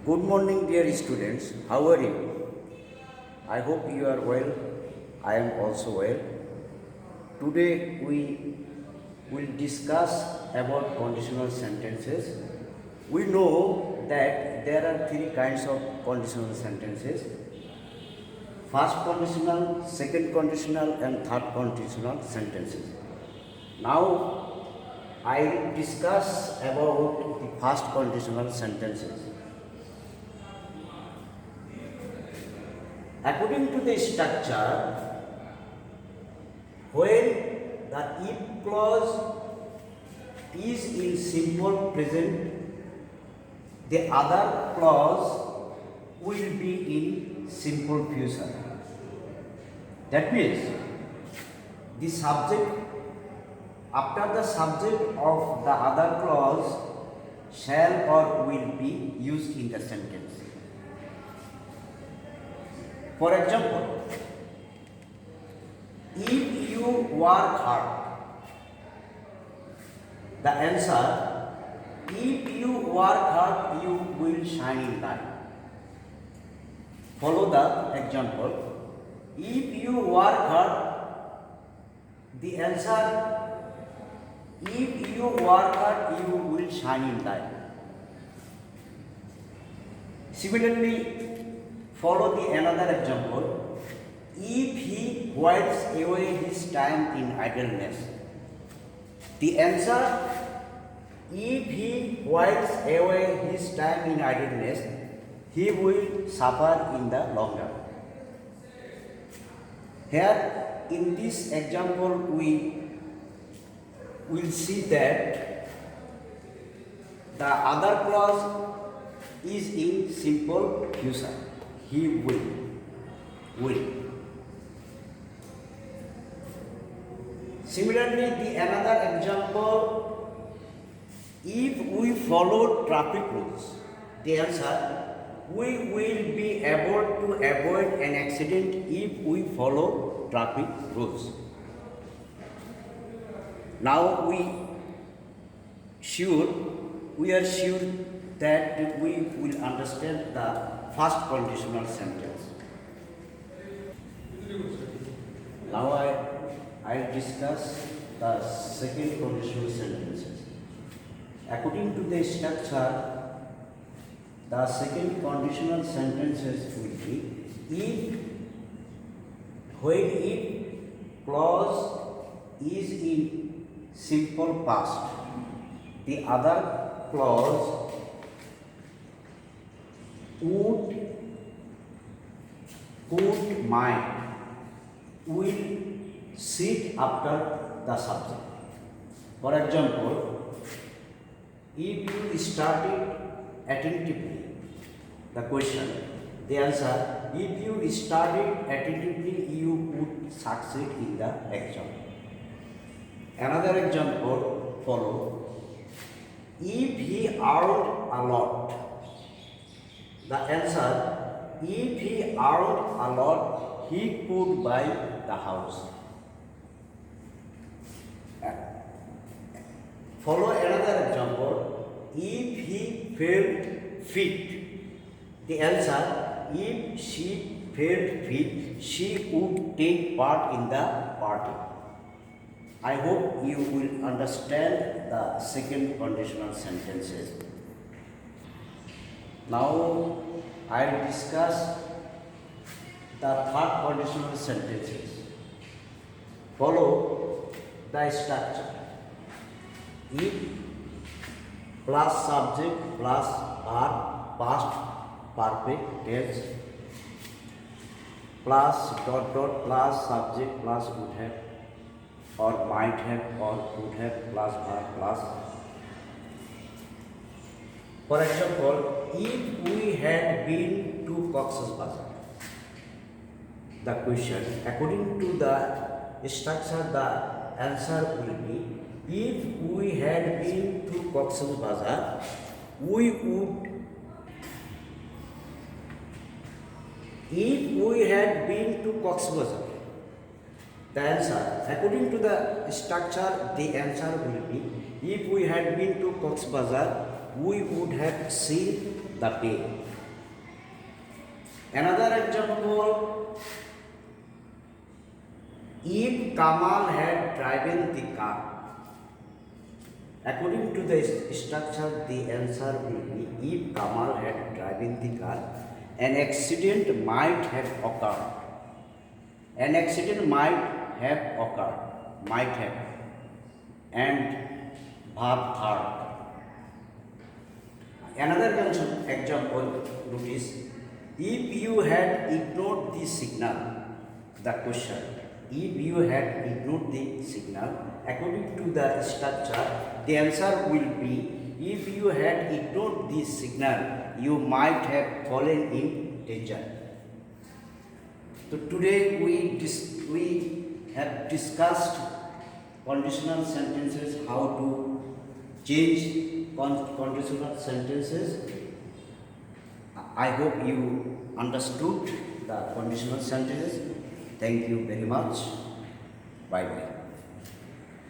Good morning, dear students. How are you? I hope you are well. I am also well. Today we will discuss about conditional sentences. We know that there are three kinds of conditional sentences. First conditional, second conditional and third conditional sentences. Now I will discuss about the first conditional sentences. According to the structure, when the if clause is in simple present, the other clause will be in simple future. That means the subject, after the subject of the other clause, shall or will be used in the sentence. For example, if you work hard, the answer, if you work hard, you will shine in life. Follow the example. If you work hard, the answer, if you work hard, you will shine in life. Similarly, follow the another example. If he whiles away his time in idleness, the answer, if he whiles away his time in idleness, he will suffer in the long run. Here in this example we will see that the other clause is in simple future. He will. Similarly, the another example, if we follow traffic rules, the answer, we will be able to avoid an accident if we follow traffic rules. Now we are sure that we will understand the first conditional sentence. Now I will discuss the second conditional sentences. According to the structure, the second conditional sentences will be if, when if clause is in simple past, the other clause would, could, might, will sit after the subject. For example, if you studied attentively, the question, the answer, if you studied attentively, you would succeed in the exam. Another example follow. If he earned a lot, the answer, if he earned a lot, he could buy the house. Follow another example. If he felt fit, the answer, if she felt fit, she would take part in the party. I hope you will understand the second conditional sentences. Now I will discuss the third conditional sentences. Follow the structure. If plus subject plus verb past perfect tense plus dot dot plus subject plus would have or might have or would have plus verb plus. For example, if we had been to Cox's Bazar, the question, according to the structure, the answer will be, if we had been to Cox's Bazar, we would, if we had been to Cox's Bazar, the answer, according to the structure, the answer will be, If we had been to Cox's Bazar, we would have seen the bay. Another example, if Kamal had driven the car. According to the structure, the answer will be if Kamal had driven the car, an accident might have occurred. An accident might have occurred. Might have. And verb third. Another example, notice, if you had ignored the signal, the question, if you had ignored the signal, according to the structure, the answer will be if you had ignored the signal, you might have fallen in danger. So today we have discussed conditional sentences, how to change conditional sentences. I hope you understood the conditional sentences. Thank you very much. Bye bye.